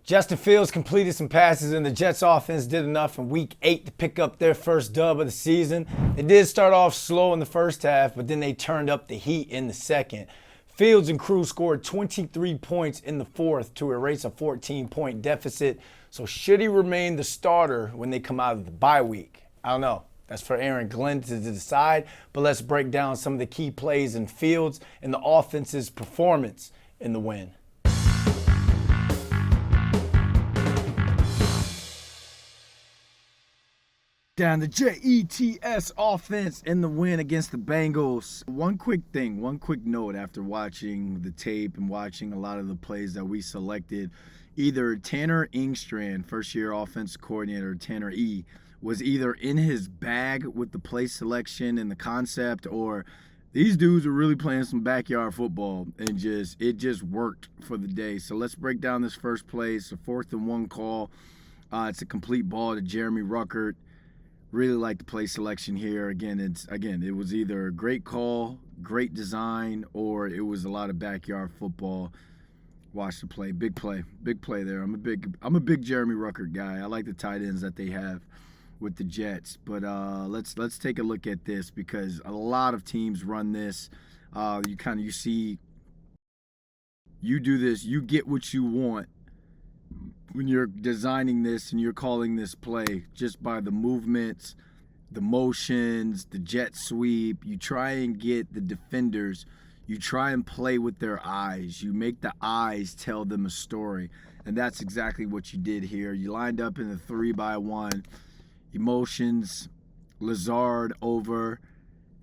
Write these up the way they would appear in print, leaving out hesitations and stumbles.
Justin Fields completed some passes, and the Jets offense did enough in week 8 to pick up their first dub of the season. They did start off slow in the first half, but then they turned up the heat in the second. Fields and crew scored 23 points in the fourth to erase a 14-point deficit. So should he remain the starter when they come out of the bye week? I don't know. That's for Aaron Glenn to decide, but let's break down some of the key plays in Fields and the offense's performance in the win. Down the Jets offense in the win against the Bengals. One quick note after watching the tape and watching a lot of the plays that we selected, either Tanner Engstrand, first-year offensive coordinator, Tanner E., was either in his bag with the play selection and the concept, or these dudes are really playing some backyard football and it just worked for the day. So let's break down this first play. It's a 4th and 1 call. It's a complete ball to Jeremy Ruckert. Really like the play selection here. It was either a great call, great design, or it was a lot of backyard football. Watch the play, big play there. I'm a big Jeremy Ruckert guy. I like the tight ends that they have with the Jets. But let's take a look at this, because a lot of teams run this. You see, you do this, you get what you want when you're designing this and you're calling this play, just by the movements, the motions, the jet sweep. You try and get the defenders, you try and play with their eyes. You make the eyes tell them a story. And that's exactly what you did here. You lined up in the 3-by-1, emotions, Lazard over,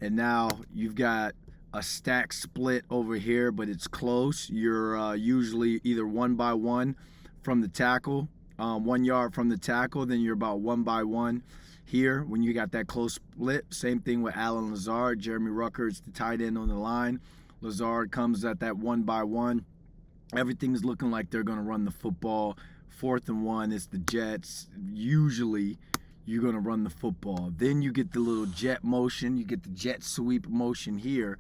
and now you've got a stack split over here, but it's close. You're usually either 1-by-1 from the tackle, 1 yard from the tackle, then you're about 1-by-1 here when you got that close split. Same thing with Allen Lazard. Jeremy Ruckert's the tight end on the line. Lazard comes at that 1-by-1. Everything's looking like they're going to run the football. 4th and 1, it's the Jets. Usually you're going to run the football. Then you get the little jet motion, you get the jet sweep motion here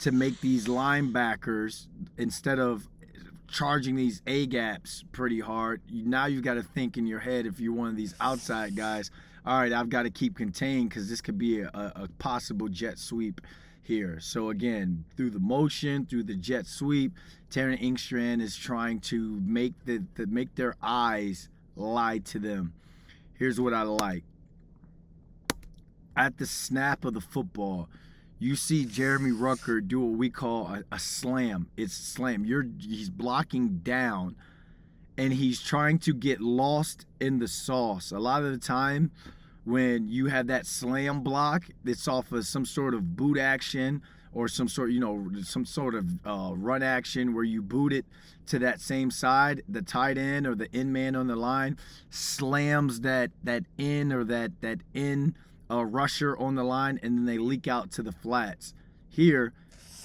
to make these linebackers, instead of charging these A-gaps pretty hard, now you've got to think in your head, if you're one of these outside guys, all right, I've got to keep contained because this could be a possible jet sweep here. So again, through the motion, through the jet sweep, Tanner Engstrand is trying to make their eyes lie to them. Here's what I like. At the snap of the football, you see Jeremy Ruckert do what we call a slam. It's a slam. He's blocking down, and he's trying to get lost in the sauce. A lot of the time when you have that slam block, it's off of some sort of boot action or some sort of run action where you boot it to that same side. The tight end or the end man on the line slams that in or that in rusher on the line, and then they leak out to the flats. Here's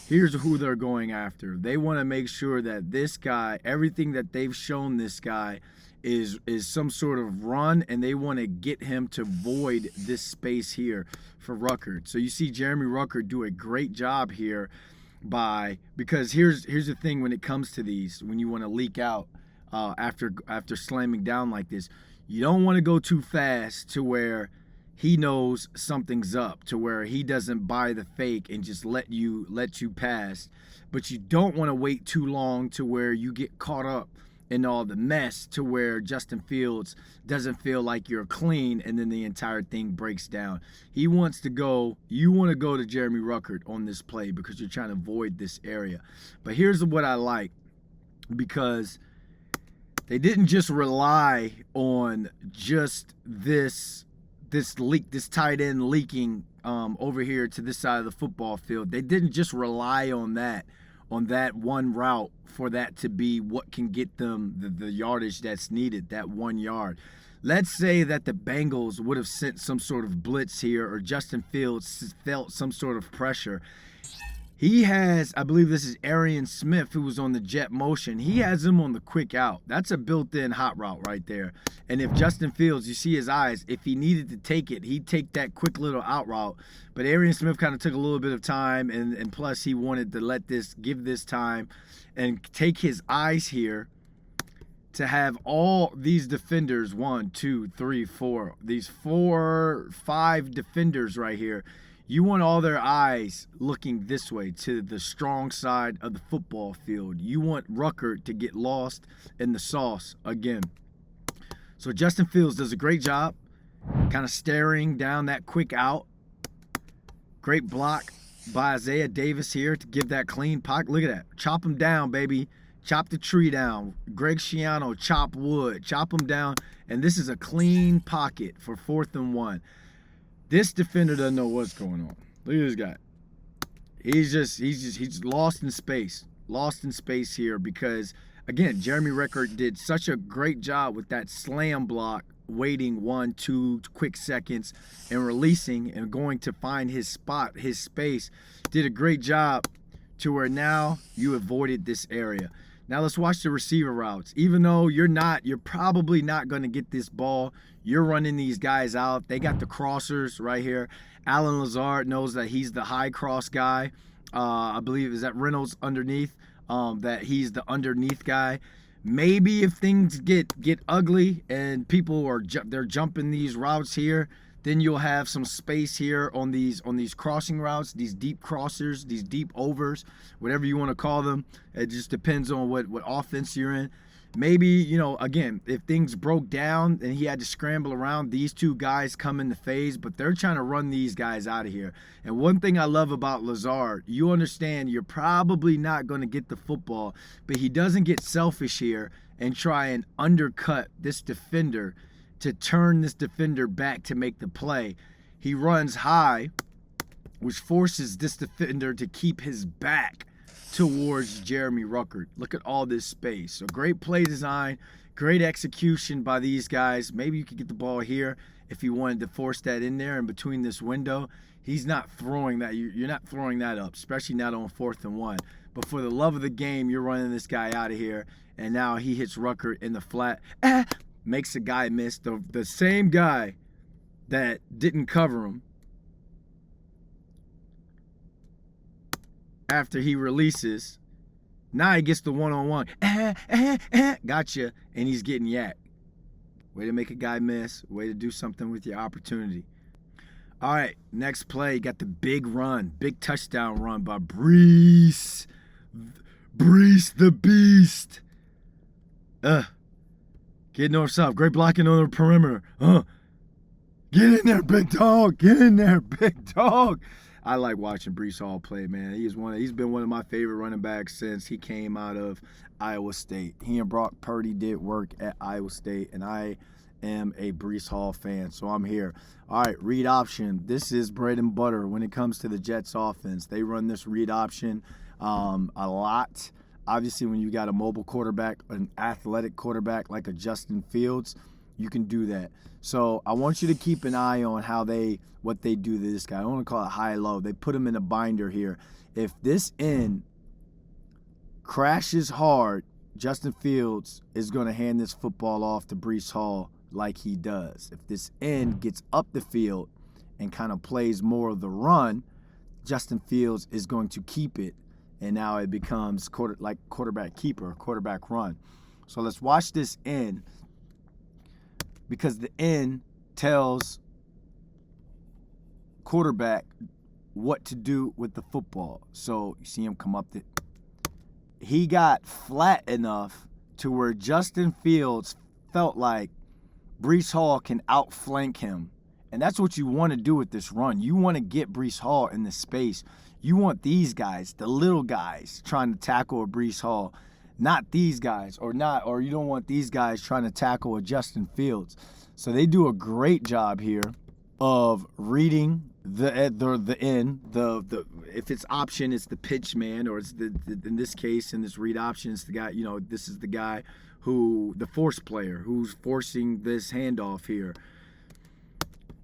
who they're going after. They want to make sure that this guy, everything that they've shown this guy is some sort of run, and they want to get him to void this space here for Ruckert. So you see Jeremy Ruckert do a great job here because here's the thing when it comes to these, when you want to leak out after slamming down like this, you don't want to go too fast to where he knows something's up, to where he doesn't buy the fake and just let you pass. But you don't want to wait too long to where you get caught up in all the mess, to where Justin Fields doesn't feel like you're clean and then the entire thing breaks down. You want to go to Jeremy Ruckert on this play because you're trying to void this area. But here's what I like, because they didn't just rely on just this tight end leaking over here to this side of the football field. They didn't just rely on that one route for that to be what can get them the yardage that's needed, that 1 yard. Let's say that the Bengals would have sent some sort of blitz here, or Justin Fields felt some sort of pressure. He has, I believe this is Arian Smith, who was on the jet motion. He has him on the quick out. That's a built-in hot route right there. And if Justin Fields, you see his eyes, if he needed to take it, he'd take that quick little out route. But Arian Smith kind of took a little bit of time, and plus he wanted to give this time and take his eyes here to have all these defenders, 1, 2, 3, 4, these 4, 5 defenders right here. You want all their eyes looking this way to the strong side of the football field. You want Ruckert to get lost in the sauce again. So Justin Fields does a great job kind of staring down that quick out. Great block by Isaiah Davis here to give that clean pocket. Look at that. Chop him down, baby. Chop the tree down. Greg Schiano, chop wood. Chop him down. And this is a clean pocket for 4th and 1. This defender doesn't know what's going on. Look at this guy. He's lost in space. Lost in space here because, again, Jeremy Ruckert did such a great job with that slam block, waiting 1, 2 quick seconds and releasing and going to find his spot, his space. Did a great job to where now you avoided this area. Now let's watch the receiver routes. Even though you're probably not going to get this ball, you're running these guys out. They got the crossers right here. Allen Lazard knows that he's the high cross guy. I believe, is that Reynolds underneath? That he's the underneath guy. Maybe if things get ugly and people are they're jumping these routes here, then you'll have some space here on these crossing routes, these deep crossers, these deep overs, whatever you want to call them. It just depends on what offense you're in. Maybe, again, if things broke down and he had to scramble around, these two guys come into phase, but they're trying to run these guys out of here. And one thing I love about Lazard, you understand you're probably not going to get the football, but he doesn't get selfish here and try and undercut this defender to turn this defender back to make the play. He runs high, which forces this defender to keep his back towards Jeremy Ruckert. Look at all this space. So great play design, great execution by these guys. Maybe you could get the ball here if you wanted to force that in there in between this window. He's not throwing that. You're not throwing that up, especially not on 4th and 1. But for the love of the game, you're running this guy out of here. And now he hits Ruckert in the flat. Makes a guy miss. The same guy that didn't cover him after he releases, now he gets the one-on-one. Gotcha. And he's getting yacked. Way to make a guy miss. Way to do something with your opportunity. All right, next play. You got the big run. Big touchdown run by Breece. Breece the Beast. Get north-south. Great blocking on the perimeter. Get in there, big dog. Get in there, big dog. I like watching Breece Hall play, man. He's been one of my favorite running backs since he came out of Iowa State. He and Brock Purdy did work at Iowa State, and I am a Breece Hall fan, so I'm here. All right, read option. This is bread and butter when it comes to the Jets offense. They run this read option a lot. Obviously, when you got a mobile quarterback, an athletic quarterback like a Justin Fields, you can do that. So I want you to keep an eye on what they do to this guy. I don't want to call it high-low. They put him in a binder here. If this end crashes hard, Justin Fields is going to hand this football off to Breece Hall like he does. If this end gets up the field and kind of plays more of the run, Justin Fields is going to keep it, and now it becomes quarterback keeper, quarterback run. So let's watch this end, because the end tells quarterback what to do with the football. So you see him come up. He got flat enough to where Justin Fields felt like Breece Hall can outflank him. And that's what you want to do with this run. You want to get Breece Hall in the space. You want these guys, the little guys, trying to tackle a Breece Hall. Not these guys, or you don't want these guys trying to tackle a Justin Fields. So they do a great job here of reading the end. If it's option, it's the pitch man, or it's in this case, in this read option, it's the guy. This is the guy the force player who's forcing this handoff here.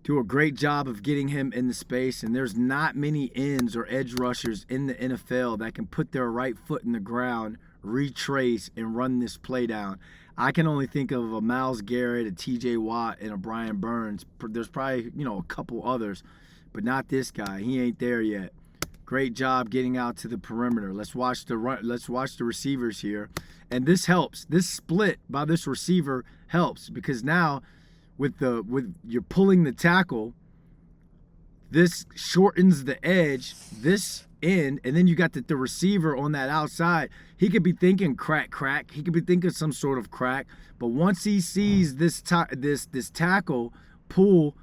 Do a great job of getting him in the space, and there's not many ends or edge rushers in the NFL that can put their right foot in the ground, retrace, and run this play down. I can only think of a Myles Garrett, a TJ Watt, and a Brian Burns. There's probably, a couple others, but not this guy. He ain't there yet. Great job getting out to the perimeter. Let's watch the receivers here. And this helps. This split by this receiver helps because now with you're pulling the tackle, this shortens the edge, this end, and then you got the receiver on that outside. He could be thinking crack. He could be thinking some sort of crack. But once he sees this tackle pull,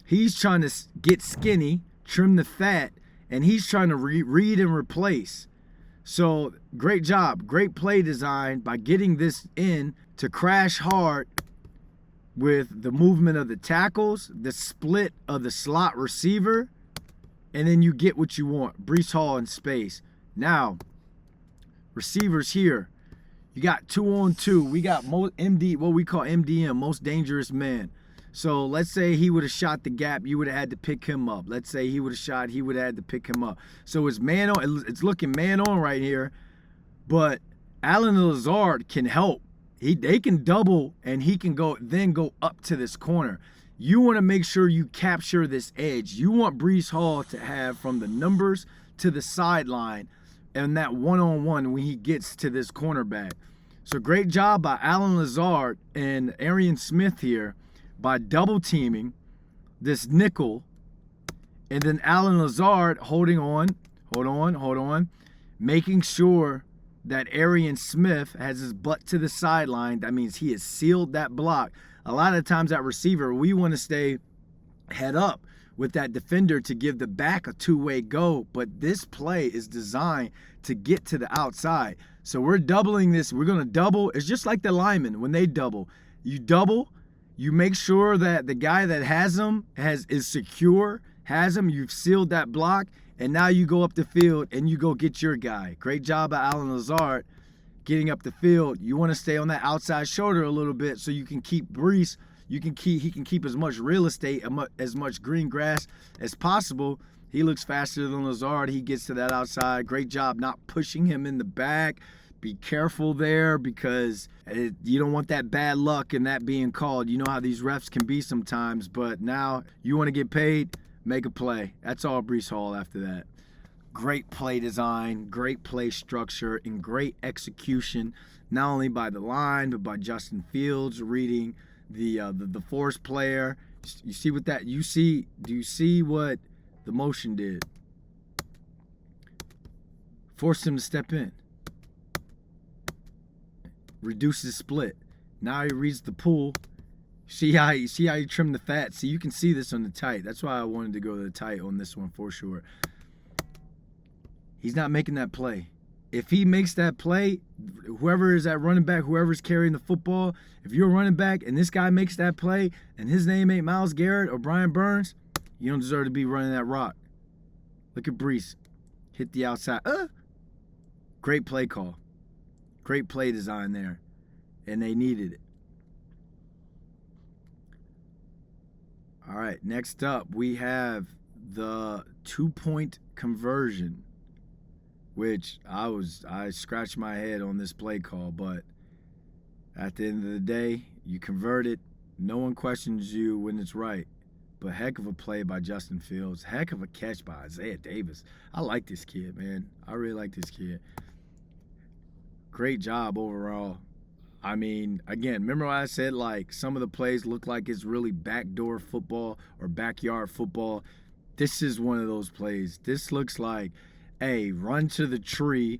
he's trying to get skinny, trim the fat, and he's trying to read and replace. So great job, great play design by getting this in to crash hard with the movement of the tackles, the split of the slot receiver, and then you get what you want. Breece Hall in space. Now, receivers here. You got 2-on-2. We got what we call MDM, most dangerous man. So let's say he would have shot the gap, you would have had to pick him up. Let's say he would have shot, he would have had to pick him up. So it's man on. It's looking man on right here, but Allen Lazard can help. They can double, and he can go up to this corner. You want to make sure you capture this edge. You want Breece Hall to have from the numbers to the sideline and that one-on-one when he gets to this cornerback. So great job by Allen Lazard and Arian Smith here by double teaming this nickel, and then Allen Lazard holding on, making sure that Arian Smith has his butt to the sideline. That means he has sealed that block. A lot of times at receiver, we want to stay head up with that defender to give the back a two-way go, but this play is designed to get to the outside. So we're doubling this. We're going to double. It's just like the linemen when they double. You double, you make sure that the guy that has him is secure, has him, you've sealed that block, and now you go up the field and you go get your guy. Great job by Allen Lazard getting up the field. You want to stay on that outside shoulder a little bit so you can keep Breece. He can keep as much real estate, as much green grass as possible. He looks faster than Lazard. He gets to that outside. Great job not pushing him in the back. Be careful there because you don't want that bad luck and that being called. You know how these refs can be sometimes, but now you want to get paid, make a play. That's all Breece Hall after that. Great play design, great play structure, and great execution, not only by the line, but by Justin Fields reading the force player. You see what that, do you see what the motion did? Forced him to step in. Reduces split. Now he reads the pull. See how you trim the fat. See, you can see this on the tight. That's why I wanted to go to the tight on this one for sure. He's not making that play. If he makes that play, whoever is at running back, whoever's carrying the football, if you're a running back and this guy makes that play and his name ain't Myles Garrett or Brian Burns, you don't deserve to be running that rock. Look at Breece. Hit the outside. Great play call. Great play design there. And they needed it. All right, next up we have the 2-point conversion, which I scratched my head on this play call, but at the end of the day, you convert it. No one questions you when it's right. But heck of a play by Justin Fields. Heck of a catch by Isaiah Davis. I like this kid, man. I really like this kid. Great job overall. I mean, again, remember what I said, like, some of the plays look like it's really backdoor football or backyard football. This is one of those plays. This looks like, hey, run to the tree.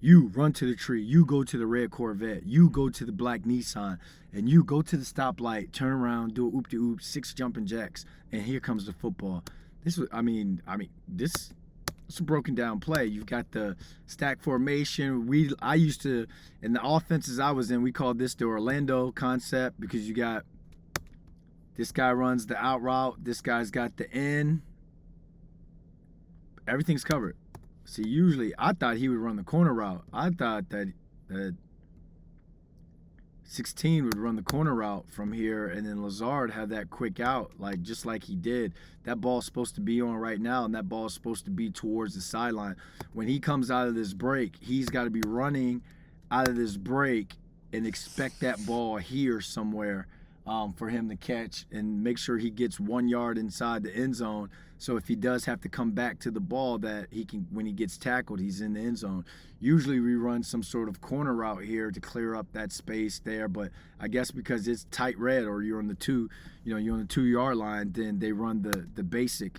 You run to the tree. You go to the red Corvette. You go to the black Nissan. And you go to the stoplight, turn around, do a oop-de-oop, 6 jumping jacks, and here comes the football. This it's a broken down play. You've got the stack formation. I used to, in the offenses I was in, we called this the Orlando concept because you got this guy runs the out route. This guy's got the in. Everything's covered. See, usually I thought he would run the corner route. I thought that 16 would run the corner route from here, and then Lazard had that quick out, just like he did. That ball's supposed to be on right now, and that ball's supposed to be towards the sideline. When he comes out of this break, he's got to be running out of this break and expect that ball here somewhere for him to catch and make sure he gets 1 yard inside the end zone. So if he does have to come back to the ball, that he can, when he gets tackled, he's in the end zone. Usually we run some sort of corner route here to clear up that space there, but I guess because it's tight red or you're on the 2-yard line, then they run the basic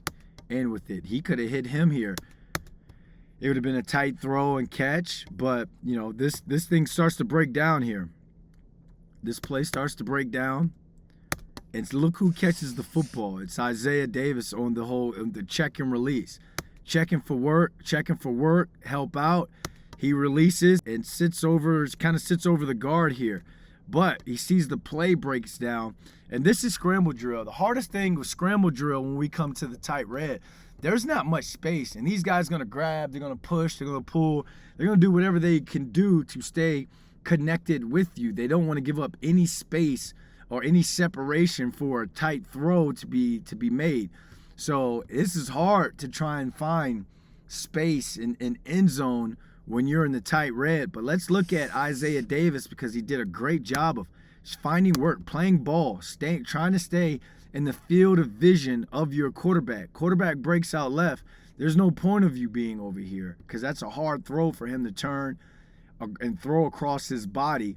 in with it. He could have hit him here. It would have been a tight throw and catch, but this thing starts to break down here. This play starts to break down. And look who catches the football. It's Isaiah Davis on the check and release. Checking for work, help out. He releases and kind of sits over the guard here. But he sees the play breaks down. And this is scramble drill. The hardest thing with scramble drill when we come to the tight red, there's not much space. And these guys are going to grab, they're going to push, they're going to pull. They're going to do whatever they can do to stay connected with you. They don't want to give up any space or any separation for a tight throw to be made. So this is hard to try and find space in end zone when you're in the tight red. But let's look at Isaiah Davis, because he did a great job of finding work, playing ball, trying to stay in the field of vision of your quarterback. Quarterback breaks out left. There's no point of you being over here, because that's a hard throw for him to turn and throw across his body.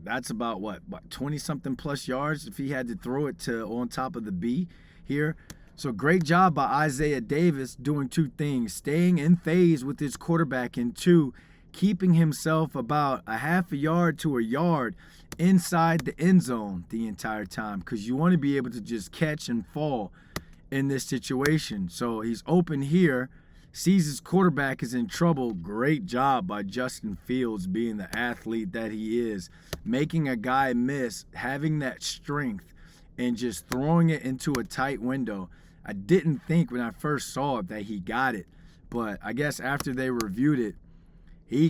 That's about 20-something plus yards if he had to throw it to on top of the B here. So great job by Isaiah Davis doing two things: staying in phase with his quarterback, and two, keeping himself about a half a yard to a yard inside the end zone the entire time, because you want to be able to just catch and fall in this situation. So he's open here, sees his quarterback is in trouble. Great job by Justin Fields, being the athlete that he is, making a guy miss, having that strength, and just throwing it into a tight window. I didn't think when I first saw it that he got it, but I guess after they reviewed it,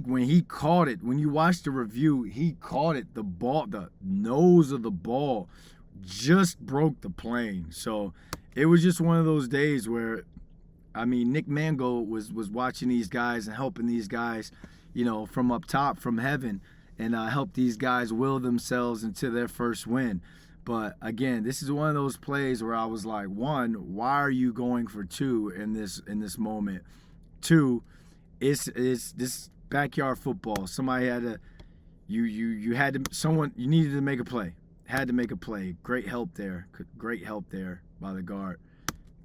when he caught it, when you watch the review, he caught it. The nose of the ball just broke the plane. So it was just one of those days where, Nick Mango was watching these guys and helping these guys, from up top, from heaven, and help these guys will themselves into their first win. But again, this is one of those plays where I was like, one, why are you going for two in this moment? Two, it's this backyard football. Somebody had to, you needed to make a play. Had to make a play. Great help there by the guard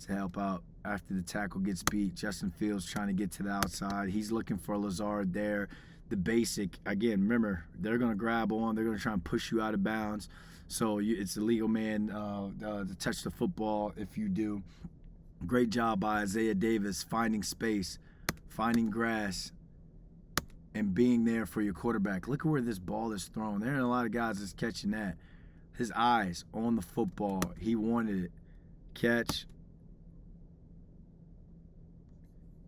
to help out. After the tackle gets beat, Justin Fields trying to get to the outside. He's looking for Lazard there. The basic, again, remember, they're going to grab on. They're going to try and push you out of bounds. So it's illegal, man, to touch the football if you do. Great job by Isaiah Davis finding space, finding grass, and being there for your quarterback. Look at where this ball is thrown. There ain't a lot of guys that's catching that. His eyes on the football. He wanted it. Catch.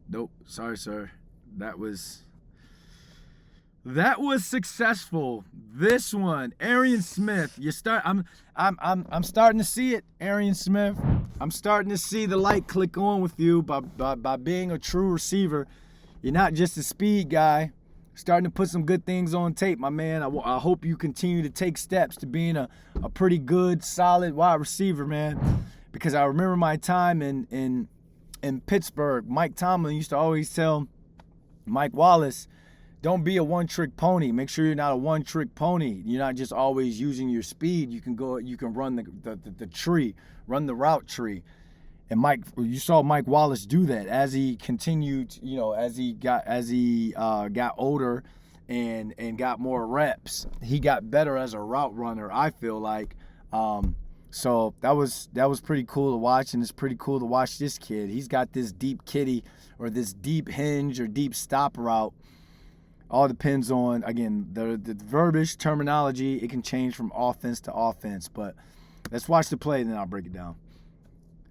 Nope. Sorry, sir. That was successful. This one, Arian Smith. I'm starting to see it, Arian Smith. I'm starting to see the light click on with you by being a true receiver. You're not just a speed guy. Starting to put some good things on tape, my man. I hope you continue to take steps to being a pretty good, solid wide receiver, man. Because I remember my time in Pittsburgh. Mike Tomlin used to always tell Mike Wallace, don't be a one-trick pony. Make sure you're not a one-trick pony. You're not just always using your speed. You can run the tree, run the route tree. And you saw Mike Wallace do that as he continued, as he got older and got more reps. He got better as a route runner, I feel like. So that was pretty cool to watch, and it's pretty cool to watch this kid. He's got this deep kitty or this deep hinge or deep stop route. All depends on, again, the verbiage, terminology. It can change from offense to offense. But let's watch the play, and then I'll break it down.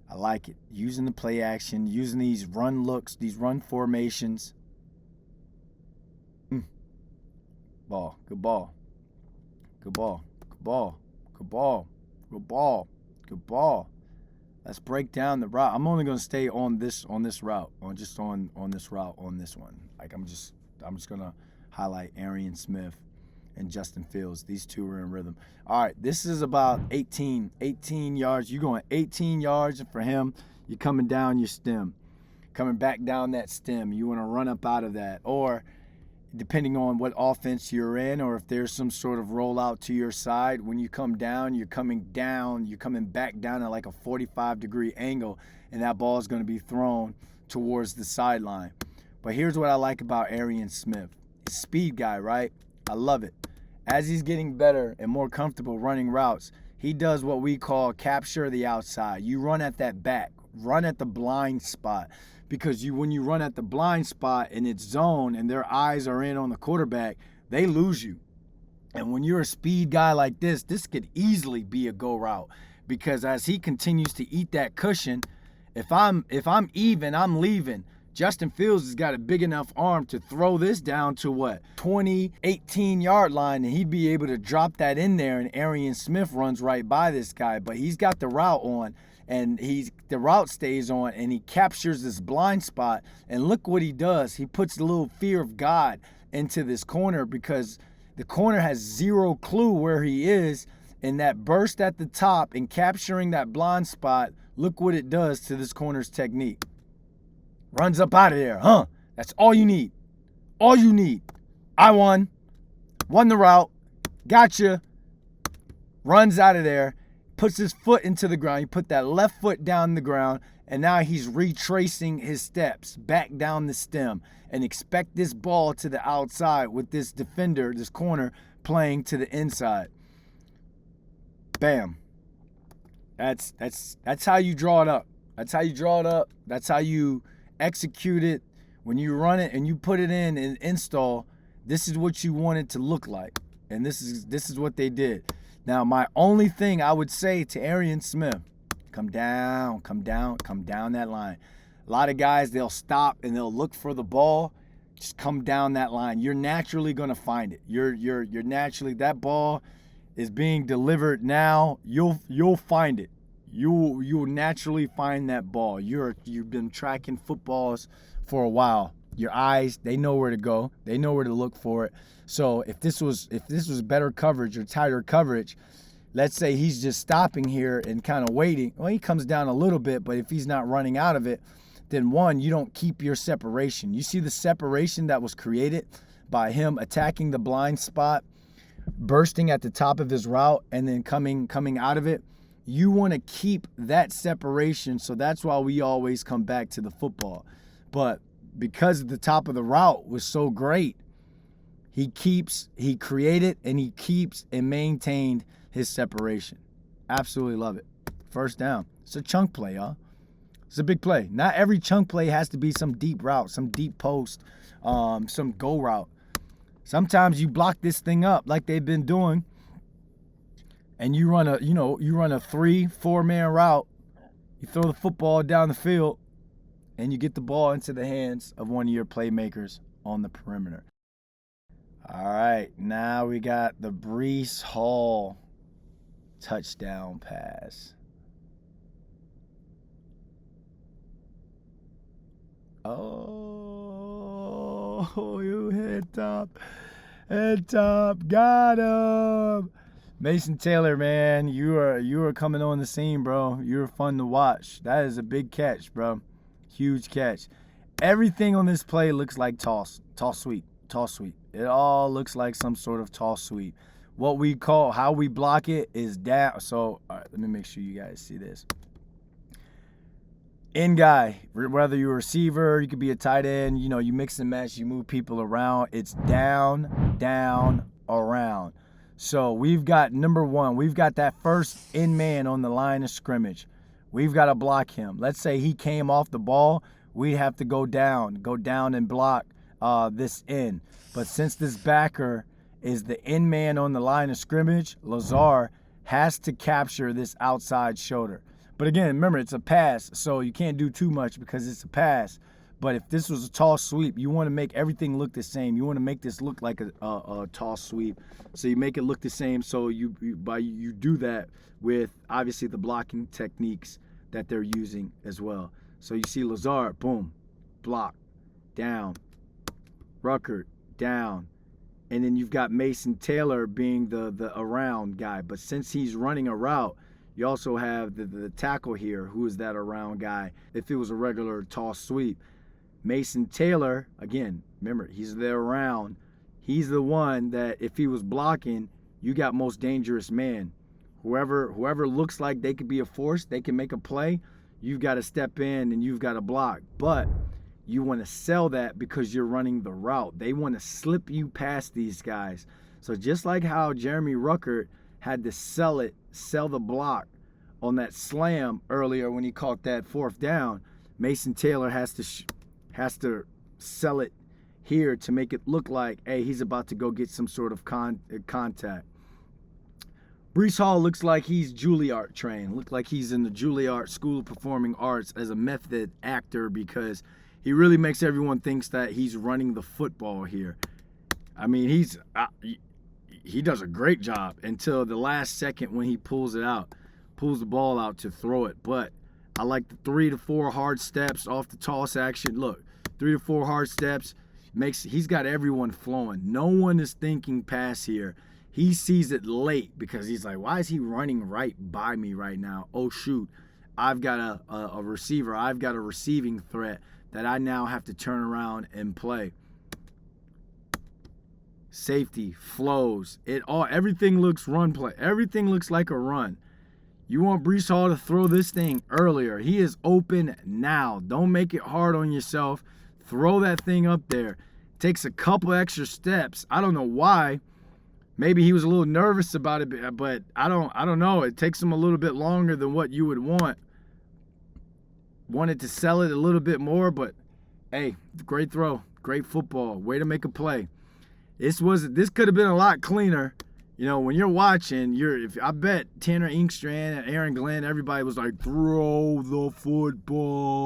I like it. Using the play action, using these run looks, these run formations. Ball. Good ball. Good ball. Good ball. Good ball. Good ball. Good ball. Let's break down the route. I'm only going to stay on this route, on this route, on this one. Like I'm just going to highlight Arian Smith. and Justin Fields. These two are in rhythm. All right, this is about 18 yards. You're going 18 yards for him. You're coming down your stem, coming back down that stem. You want to run up out of that, or depending on what offense you're in, or if there's some sort of rollout to your side, when you come down, you're coming back down at like a 45-degree angle, and that ball is going to be thrown towards the sideline. But here's what I like about Arian Smith. Speed guy, right? I love it. As he's getting better and more comfortable running routes, he does what we call capture the outside. You run at that back, run at the blind spot. Because when you run at the blind spot and it's zone and their eyes are in on the quarterback, they lose you. And when you're a speed guy like this could easily be a go route. Because as he continues to eat that cushion, if I'm even, I'm leaving. Justin Fields has got a big enough arm to throw this down to what? 20, 18-yard line, and he'd be able to drop that in there, and Arian Smith runs right by this guy. But he's got the route on, and the route stays on, and he captures this blind spot. And look what he does. He puts a little fear of God into this corner, because the corner has zero clue where he is. And that burst at the top and capturing that blind spot, look what it does to this corner's technique. Runs up out of there, huh? That's all you need. All you need. I won the route, gotcha. Runs out of there, puts his foot into the ground. He put that left foot down the ground, and now he's retracing his steps back down the stem. And expect this ball to the outside with this defender, this corner, playing to the inside. Bam. That's how you draw it up. That's how you draw it up. That's how you execute it. When you run it and you put it in and install, this is what you want it to look like. And this is what they did. Now, my only thing I would say to Arian Smith, come down that line. A lot of guys, they'll stop and they'll look for the ball. Just come down that line. You're naturally going to find it. You're naturally, that ball is being delivered now. You'll find it. You'll naturally find that ball. You've been tracking footballs for a while. Your eyes, they know where to go. They know where to look for it. So if this was better coverage or tighter coverage, let's say he's just stopping here and kind of waiting. Well, he comes down a little bit, but if he's not running out of it, then one, you don't keep your separation. You see the separation that was created by him attacking the blind spot, bursting at the top of his route, and then coming out of it. You want to keep that separation, so that's why we always come back to the football. But because the top of the route was so great, he created and he keeps and maintained his separation. Absolutely love it. First down. It's a chunk play, y'all. It's a big play. Not every chunk play has to be some deep route, some deep post, some go route. Sometimes you block this thing up like they've been doing, and you run a 3-4 man route. You throw the football down the field, and you get the ball into the hands of one of your playmakers on the perimeter. All right, now we got the Breece Hall touchdown pass. Oh, you head top, got him. Mason Taylor, man, you are coming on the scene, bro. You're fun to watch. That is a big catch, bro. Huge catch. Everything on this play looks like toss sweep. It all looks like some sort of toss sweep. What we call, how we block it is down. So, all right, let me make sure you guys see this. End guy, whether you're a receiver, you could be a tight end, you mix and match, you move people around. It's down, around. So we've got number one, we've got that first end man on the line of scrimmage. We've got to block him. Let's say he came off the ball, we have to go down and block this end. But since this backer is the end man on the line of scrimmage, Lazard has to capture this outside shoulder. But again, remember, it's a pass, so you can't do too much because it's a pass. But if this was a toss sweep, you want to make everything look the same. You want to make this look like a toss sweep. So you make it look the same. So you do that with, obviously, the blocking techniques that they're using as well. So you see Lazard, boom, block, down, Ruckert, down, and then you've got Mason Taylor being the around guy. But since he's running a route, you also have the tackle here, who is that around guy. If it was a regular toss sweep, Mason Taylor, again, remember, he's there around. He's the one that if he was blocking, you got most dangerous man. Whoever looks like they could be a force, they can make a play, you've got to step in and you've got to block. But you want to sell that because you're running the route. They want to slip you past these guys. So just like how Jeremy Ruckert had to sell the block on that slam earlier when he caught that 4th down, Mason Taylor has to sell it here to make it look like, hey, he's about to go get some sort of contact. Breece Hall looks like he's Juilliard trained. Looked like he's in the Juilliard School of Performing Arts as a method actor, because he really makes everyone think that he's running the football here. I mean, he does a great job until the last second when he pulls the ball out to throw it. But I like the 3 to 4 hard steps off the toss action. Look, 3 to 4 hard steps he's got everyone flowing. No one is thinking pass here. He sees it late because he's like, why is he running right by me right now? Oh shoot, I've got a receiver. I've got a receiving threat that I now have to turn around and play. Safety, flows, everything looks run play. Everything looks like a run. You want Breece Hall to throw this thing earlier. He is open now. Don't make it hard on yourself. Throw that thing up there. Takes a couple extra steps. I don't know why. Maybe he was a little nervous about it, but I don't know. It takes him a little bit longer than what you would want. Wanted to sell it a little bit more, but hey, great throw, great football, way to make a play. This could have been a lot cleaner. You know, when you're watching, I bet Tanner Inkstrand and Aaron Glenn, everybody was like, throw the football.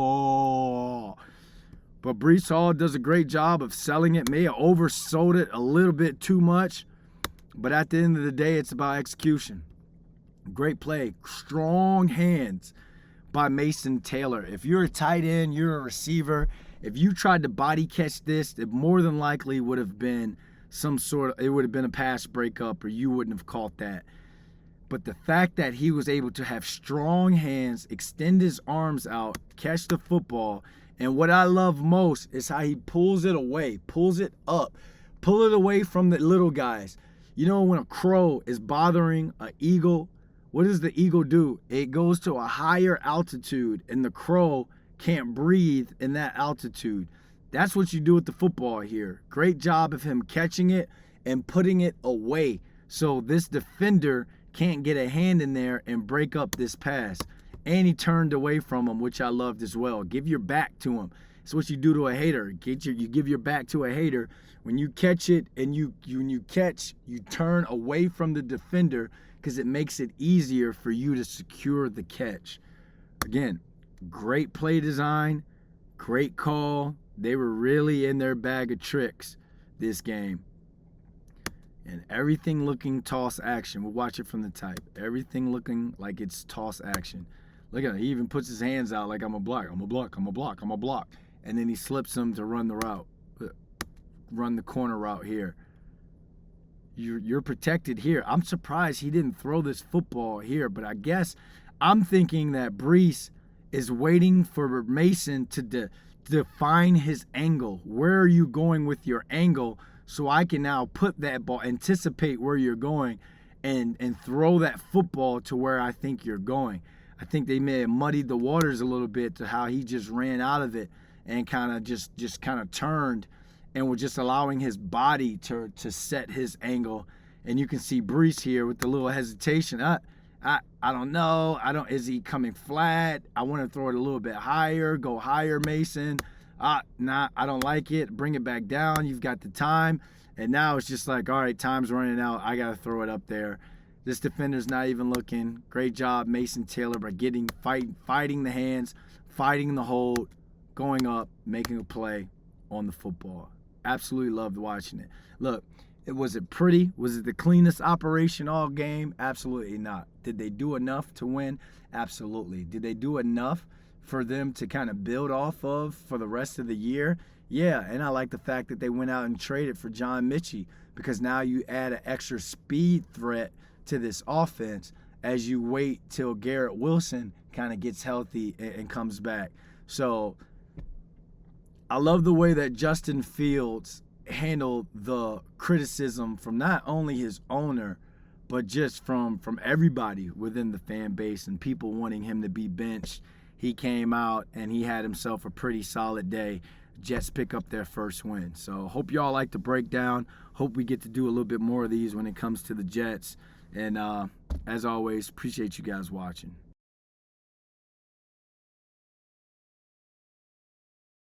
But Breece Hall does a great job of selling it. May have oversold it a little bit too much, but at the end of the day, it's about execution. Great play, strong hands by Mason Taylor. If you're a tight end, you're a receiver, if you tried to body catch this, it more than likely would have been it would have been a pass breakup, or you wouldn't have caught that. But the fact that he was able to have strong hands, extend his arms out, catch the football, and what I love most is how he pulls it away, pulls it up, pull it away from the little guys. You know, when a crow is bothering an eagle, what does the eagle do? It goes to a higher altitude, and the crow can't breathe in that altitude. That's what you do with the football here. Great job of him catching it and putting it away so this defender can't get a hand in there and break up this pass. And he turned away from him, which I loved as well. Give your back to him. It's what you do to a hater. You give your back to a hater. When you catch it and you turn away from the defender, because it makes it easier for you to secure the catch. Again, great play design, great call. They were really in their bag of tricks this game. And everything looking toss action. We'll watch it from the type. Everything looking like it's toss action. Look at him. He even puts his hands out like, I'm a block, I'm a block, I'm a block, I'm a block. And then he slips them to run the route. Run the corner route here. You're protected here. I'm surprised he didn't throw this football here, but I guess I'm thinking that Breece is waiting for Mason to define his angle. Where are you going with your angle, so I can now put that ball, anticipate where you're going, and throw that football to where I think you're going. I think they may have muddied the waters a little bit to how he just ran out of it and kind of just kind of turned and was just allowing his body to set his angle. And you can see Breece here with the little hesitation. I don't know. Is he coming flat? I want to throw it a little bit higher. Go higher, Mason. Nah, I don't like it. Bring it back down. You've got the time. And now it's just like, all right, time's running out. I got to throw it up there. This defender's not even looking. Great job, Mason Taylor, by fighting the hands, fighting the hold, going up, making a play on the football. Absolutely loved watching it. Look, was it pretty? Was it the cleanest operation all game? Absolutely not. Did they do enough to win? Absolutely. Did they do enough for them to kind of build off of for the rest of the year? Yeah, and I like the fact that they went out and traded for John Mitchell, because now you add an extra speed threat to this offense as you wait till Garrett Wilson kind of gets healthy and comes back. So I love the way that Justin Fields handled the criticism from not only his owner, but just from everybody within the fan base and people wanting him to be benched. He came out and he had himself a pretty solid day. Jets pick up their first win. So hope y'all like the breakdown. Hope we get to do a little bit more of these when it comes to the Jets. And as always, appreciate you guys watching.